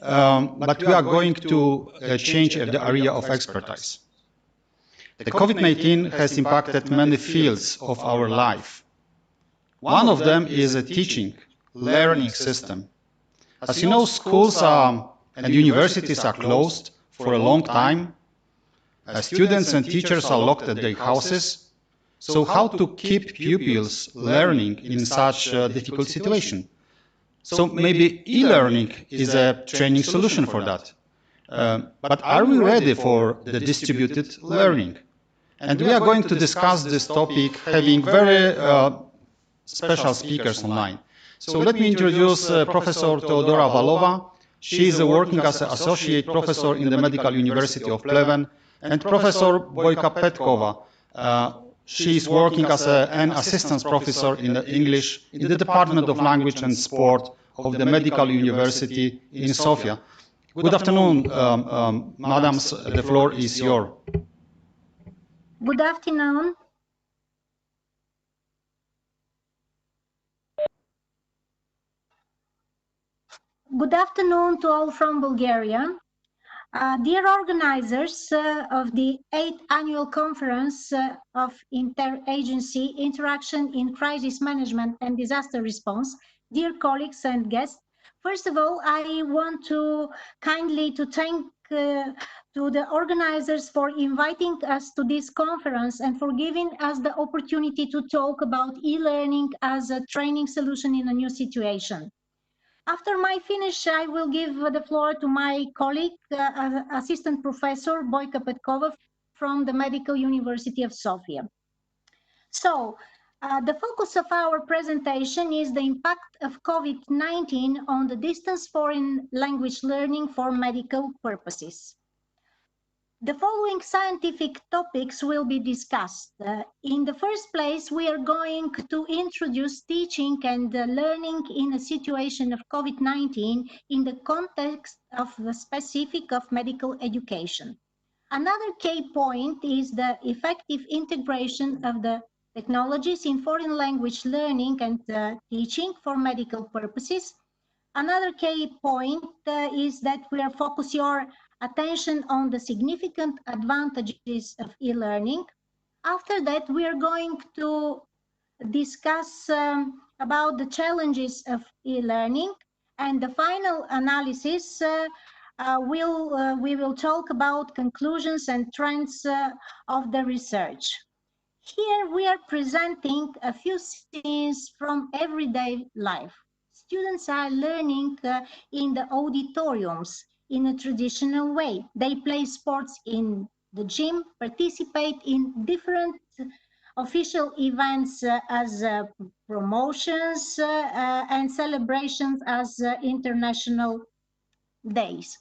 but we are going to change the area of expertise. The COVID-19 has impacted many fields of our life. One of them is a teaching, learning system. As you know, schools and universities are closed for a long time. Students and teachers are locked at their houses. So how to keep pupils learning in such a difficult situation? So maybe e-learning is a training solution for that. But are we ready for the distributed learning? And we are going to discuss this topic having very special speakers online. So let me introduce Professor Teodora Valova. She is working as an associate professor in the Medical University of Pleven, and Professor Bojka Petkova. She is working as an assistant professor in English in the Department of Language and Sport of the Medical University in Sofia. Good afternoon, madams. The floor is yours. Good afternoon. Good afternoon to all from Bulgaria. Dear organizers of the 8th Annual Conference of Interagency Interaction in Crisis Management and Disaster Response, dear colleagues and guests, first of all, I want to kindly thank to the organizers for inviting us to this conference and for giving us the opportunity to talk about e-learning as a training solution in a new situation. After my finish, I will give the floor to my colleague, Assistant Professor Bojka Petkova from the Medical University of Sofia. So, the focus of our presentation is the impact of COVID-19 on the distance foreign language learning for medical purposes. The following scientific topics will be discussed. In the first place, we are going to introduce teaching and learning in a situation of COVID-19 in the context of the specific of medical education. Another key point is the effective integration of the technologies in foreign language learning and teaching for medical purposes. Another key point is that we are focusing your attention on the significant advantages of e-learning. After that, we are going to discuss about the challenges of e-learning, and the final analysis we will talk about conclusions and trends of the research. Here we are presenting a few scenes from everyday life. Students are learning in the auditoriums in a traditional way. They play sports in the gym, participate in different official events as promotions and celebrations as international days.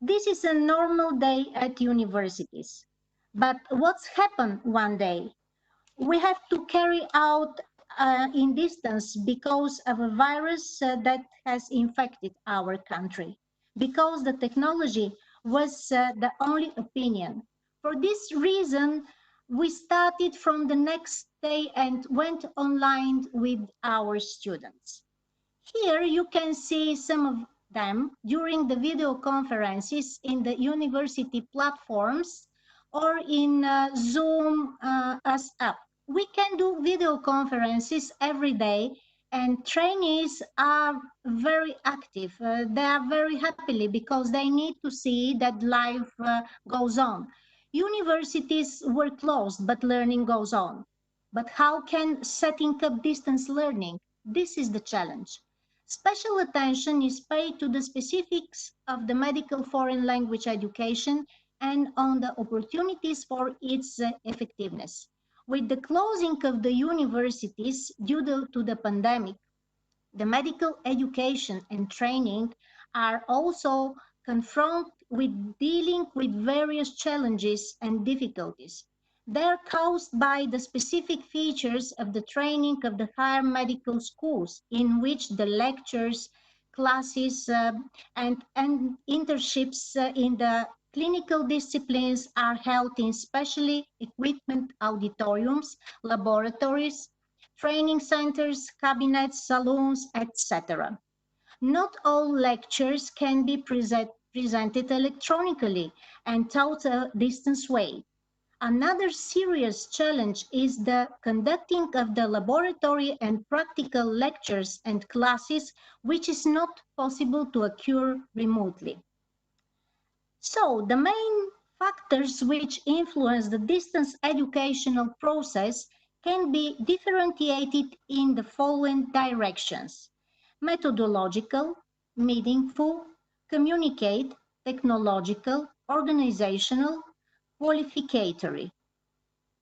This is a normal day at universities. But what's happened one day? We have to carry out in distance because of a virus that has infected our country, because the technology was the only opinion. For this reason, we started from the next day and went online with our students. Here you can see some of them during the video conferences in the university platforms or in Zoom as app. We can do video conferences every day, and trainees are very active. They are very happily because they need to see that life goes on. Universities were closed, but learning goes on. But how can setting up distance learning? This is the challenge. Special attention is paid to the specifics of the medical foreign language education and on the opportunities for its effectiveness. With the closing of the universities due to the pandemic, the medical education and training are also confronted with dealing with various challenges and difficulties. They are caused by the specific features of the training of the higher medical schools, in which the lectures, classes, and internships in the clinical disciplines are held in specially equipment auditoriums, laboratories, training centers, cabinets, saloons, etc. Not all lectures can be presented electronically and taught a distance way. Another serious challenge is the conducting of the laboratory and practical lectures and classes, which is not possible to occur remotely. So, the main factors which influence the distance educational process can be differentiated in the following directions: methodological, meaningful, communicate, technological, organizational, qualificatory.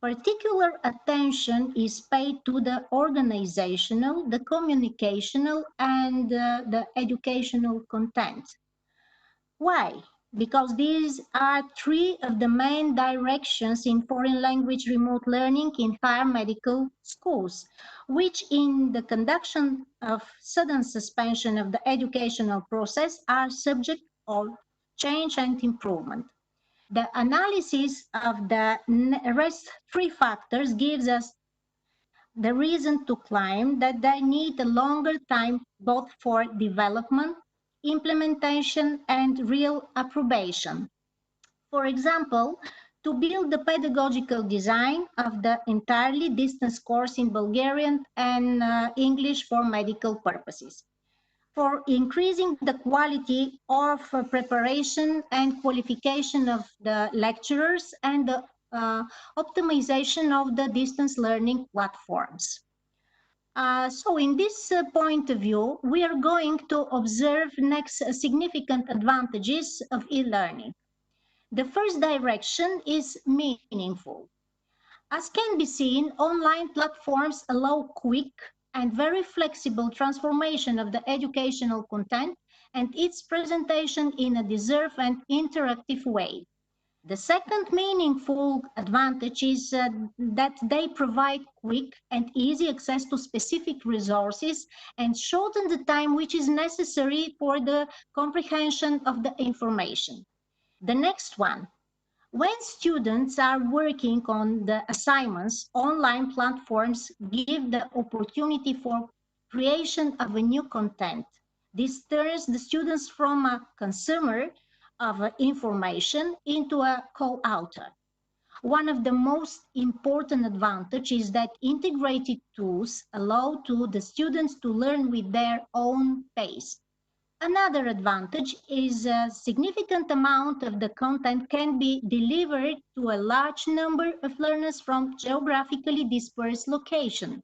Particular attention is paid to the organizational, the communicational, and the educational content. Why? Because these are three of the main directions in foreign language remote learning in higher medical schools, which in the conduction of sudden suspension of the educational process are subject of change and improvement. The analysis of the rest three factors gives us the reason to claim that they need a longer time both for development, implementation, and real approbation. For example, to build the pedagogical design of the entirely distance course in Bulgarian and English for medical purposes, for increasing the quality of preparation and qualification of the lecturers and the optimization of the distance learning platforms. So in this point of view, we are going to observe next significant advantages of e-learning. The first direction is meaningful. As can be seen, online platforms allow quick and very flexible transformation of the educational content and its presentation in a deserved and interactive way. The second meaningful advantage is that they provide quick and easy access to specific resources and shorten the time which is necessary for the comprehension of the information. The next one, when students are working on the assignments, online platforms give the opportunity for creation of a new content. This turns the students from a consumer of information into a co-author. One of the most important advantages is that integrated tools allow to the students to learn with their own pace. Another advantage is a significant amount of the content can be delivered to a large number of learners from geographically dispersed locations.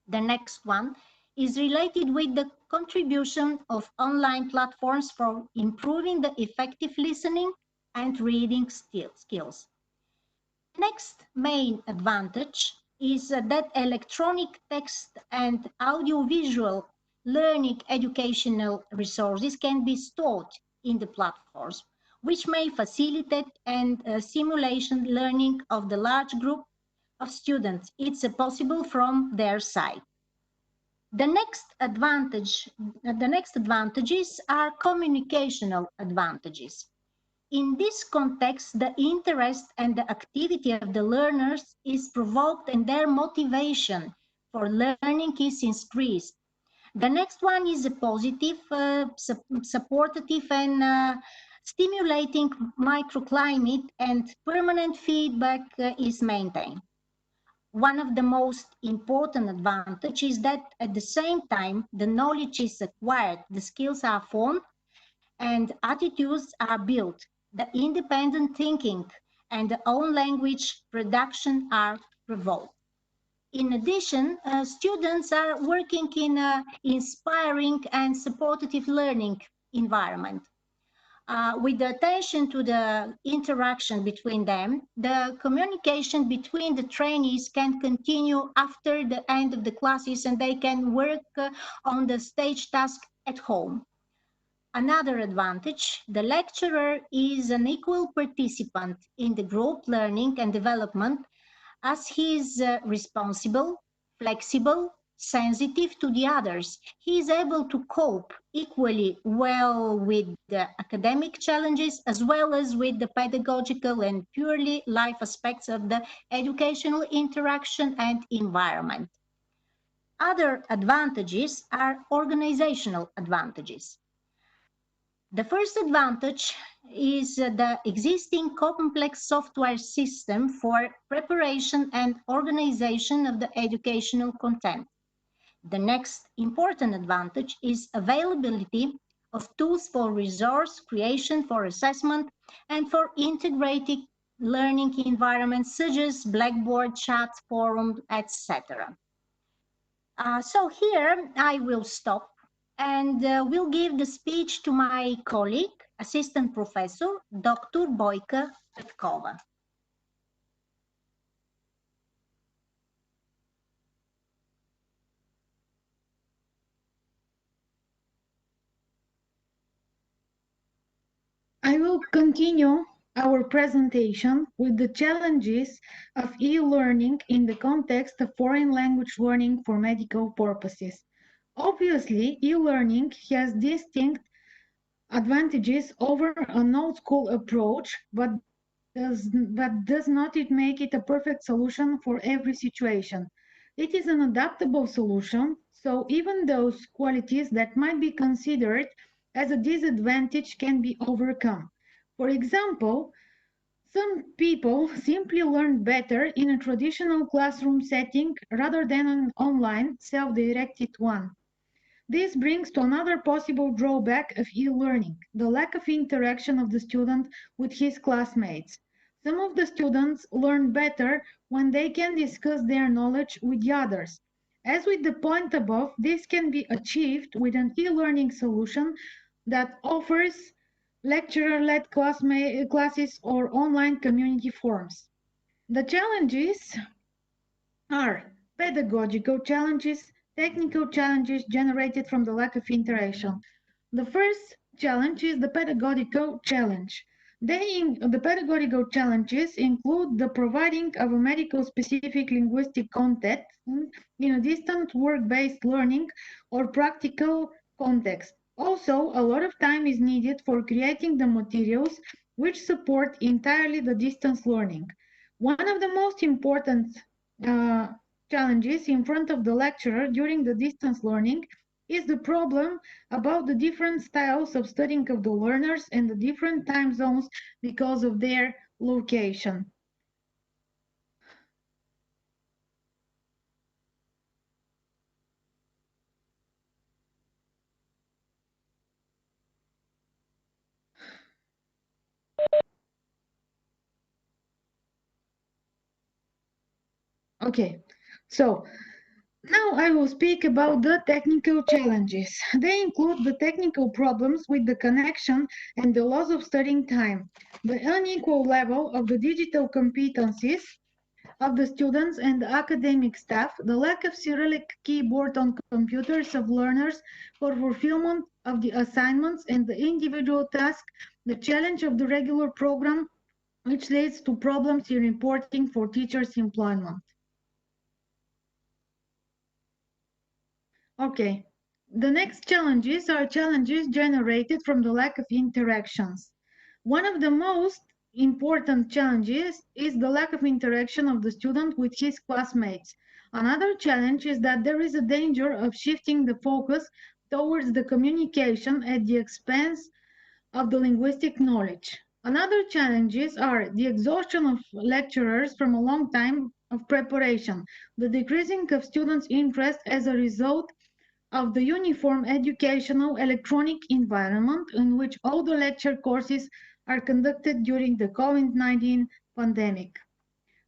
The next one is related with the contribution of online platforms for improving the effective listening and reading skills. Next main advantage is that electronic text and audiovisual learning educational resources can be stored in the platforms, which may facilitate and simulation learning of the large group of students. It's possible from their side. The next advantages are communicational advantages. In this context, the interest and the activity of the learners is provoked and their motivation for learning is increased. The next one is a positive, supportive and stimulating microclimate and permanent feedback is maintained. One of the most important advantages is that at the same time, the knowledge is acquired, the skills are formed, and attitudes are built. The independent thinking and the own language production are provoked. In addition, students are working in an inspiring and supportive learning environment. With the attention to the interaction between them, the communication between the trainees can continue after the end of the classes and they can work on the stage task at home. Another advantage, the lecturer is an equal participant in the group learning and development as he is responsible, flexible, sensitive to the others. He is able to cope equally well with the academic challenges as well as with the pedagogical and purely life aspects of the educational interaction and environment. Other advantages are organizational advantages. The first advantage is the existing complex software system for preparation and organization of the educational content. The next important advantage is availability of tools for resource creation, for assessment, and for integrated learning environments such as Blackboard, chat, forum, etc. So here I will stop and will give the speech to my colleague, Assistant Professor, Dr. Bojka Petkova. I will continue our presentation with the challenges of e-learning in the context of foreign language learning for medical purposes. Obviously, e-learning has distinct advantages over an old school approach, but does not it make it a perfect solution for every situation. It is an adaptable solution, so even those qualities that might be considered as a disadvantage can be overcome. For example, some people simply learn better in a traditional classroom setting rather than an online, self-directed one. This brings to another possible drawback of e-learning, the lack of interaction of the student with his classmates. Some of the students learn better when they can discuss their knowledge with the others. As with the point above, this can be achieved with an e-learning solution that offers lecturer-led classes or online community forums. The challenges are pedagogical challenges, technical challenges generated from the lack of interaction. The first challenge is the pedagogical challenge. The pedagogical challenges include the providing of a medical-specific linguistic content in a distant work-based learning or practical context. Also, a lot of time is needed for creating the materials which support entirely the distance learning. One of the most important uh, challenges in front of the lecturer during the distance learning is the problem about the different styles of studying of the learners and the different time zones because of their location. Okay, so now I will speak about the technical challenges. They include the technical problems with the connection and the loss of studying time, the unequal level of the digital competencies of the students and the academic staff, the lack of Cyrillic keyboard on computers of learners for fulfillment of the assignments and the individual task, the challenge of the regular program, which leads to problems in reporting for teachers' employment. Okay, the next challenges are challenges generated from the lack of interactions. One of the most important challenges is the lack of interaction of the student with his classmates. Another challenge is that there is a danger of shifting the focus towards the communication at the expense of the linguistic knowledge. Another challenges are the exhaustion of lecturers from a long time of preparation, the decreasing of students' interest as a result of the uniform educational electronic environment in which all the lecture courses are conducted during the COVID-19 pandemic.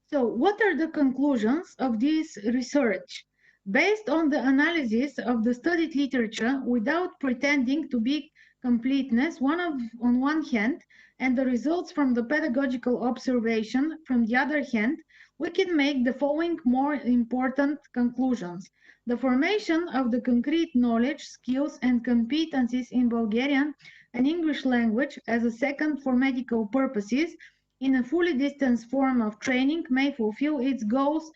So, what are the conclusions of this research? Based on the analysis of the studied literature without pretending to be completeness on one hand, and the results from the pedagogical observation from the other hand, we can make the following more important conclusions. The formation of the concrete knowledge, skills, and competencies in Bulgarian and English language as a second for medical purposes in a fully distanced form of training may fulfill its goals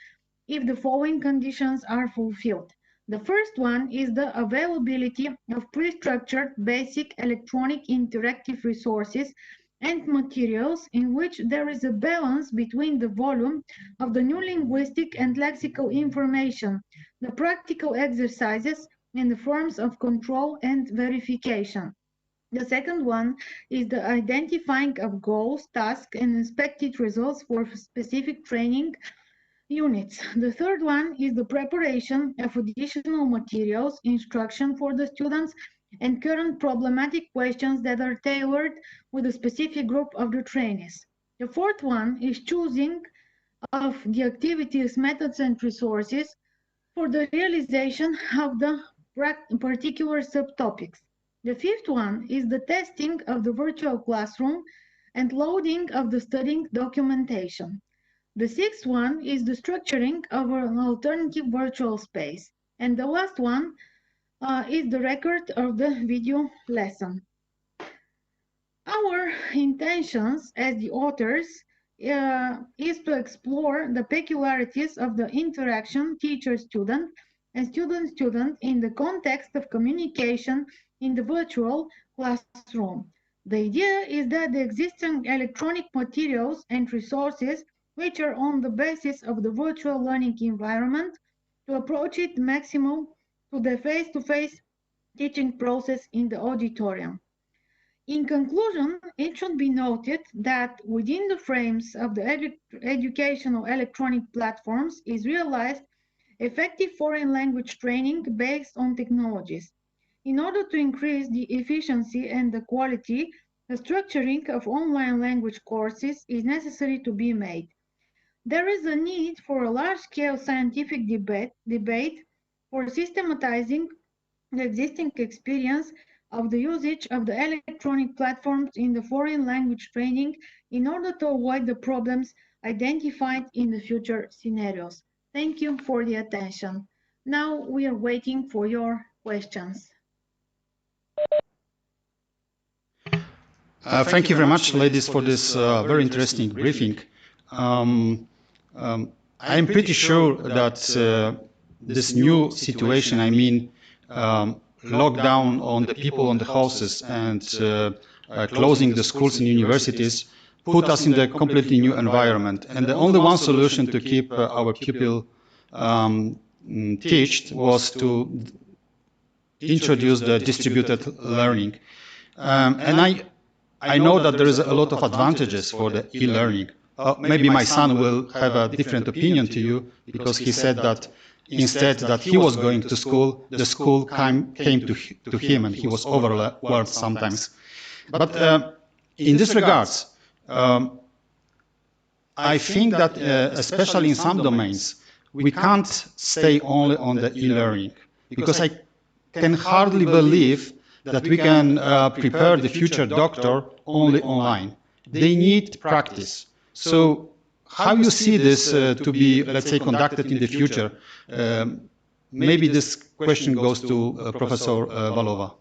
if the following conditions are fulfilled. The first one is the availability of pre-structured basic electronic interactive resources and materials in which there is a balance between the volume of the new linguistic and lexical information, the practical exercises, and the forms of control and verification. The second one is the identifying of goals, tasks, and expected results for specific training units. The third one is the preparation of additional materials, instruction for the students, and current problematic questions that are tailored with a specific group of the trainees. The fourth one is choosing of the activities, methods, and resources for the realization of the particular subtopics. The fifth one is the testing of the virtual classroom and loading of the studying documentation. The sixth one is the structuring of an alternative virtual space. And the last one is the record of the video lesson. Our intentions as the authors is to explore the peculiarities of the interaction teacher-student and student-student in the context of communication in the virtual classroom. The idea is that the existing electronic materials and resources which are on the basis of the virtual learning environment to approach it maximum to the face-to-face teaching process in the auditorium. In conclusion, it should be noted that within the frames of the educational electronic platforms is realized effective foreign language training based on technologies. In order to increase the efficiency and the quality, the structuring of online language courses is necessary to be made. There is a need for a large-scale scientific debate for systematizing the existing experience of the usage of the electronic platforms in the foreign language training in order to avoid the problems identified in the future scenarios. Thank you for the attention. Now we are waiting for your questions. Thank you very much, ladies, for this very interesting briefing. I'm pretty sure that this new situation, I mean, lockdown on the people on the houses and closing the schools and universities put us in a completely new environment. And the only one solution to keep our pupil taught was to introduce the distributed learning. And I know that there is a lot of advantages for the e-learning. Maybe my son will have a different opinion to you, because he said that instead that he was going to school, the school came to him, and he was overwhelmed sometimes. But in this regards, I think that especially in some domains, we can't stay only on the e-learning, because I can hardly believe that we can prepare the future doctor only online. They need practice. So how you see this to be, let's say, conducted in the future? Maybe this question goes to Professor Valova.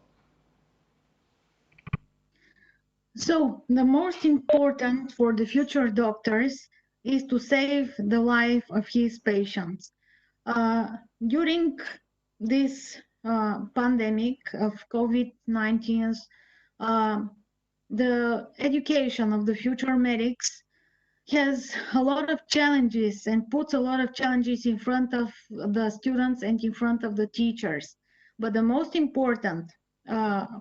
So the most important for the future doctors is to save the life of his patients. During this pandemic of COVID-19, the education of the future medics has a lot of challenges and puts a lot of challenges in front of the students and in front of the teachers. But the most important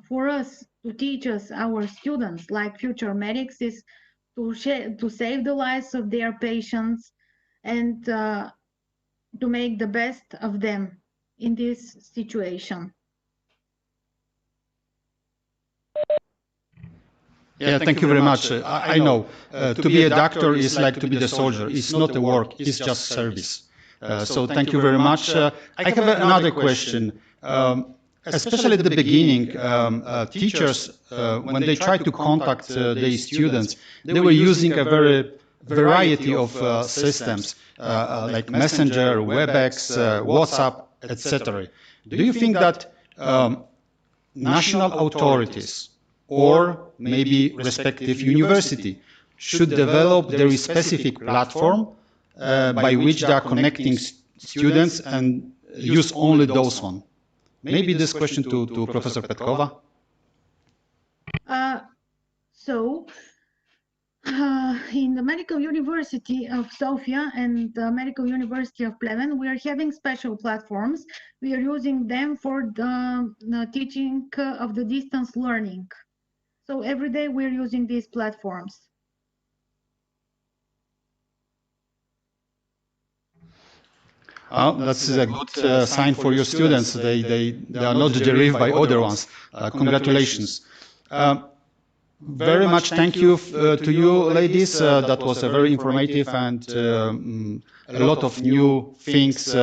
for us to teach us, our students, like future medics, is to save the lives of their patients and to make the best of them in this situation. Yeah, thank you very much. I know to be a doctor is like to be the soldier. It's not a work, it's just service. So thank you very much. I have another question. Especially at the beginning, teachers, when they try to contact their students, they were using a very variety of systems like Messenger, WebEx, WhatsApp, etc. Do you think that national authorities or maybe respective university should develop their specific platform by which they are connecting students and use only those one? Maybe this question to Professor Petkova. So in the Medical University of Sofia and the Medical University of Pleven, we are having special platforms. We are using them for the teaching of the distance learning. So every day we're using these platforms. That's a good sign for your students. They are not derived by other ones. Congratulations. Very much thank you to you, ladies. That was a very informative and a lot of new things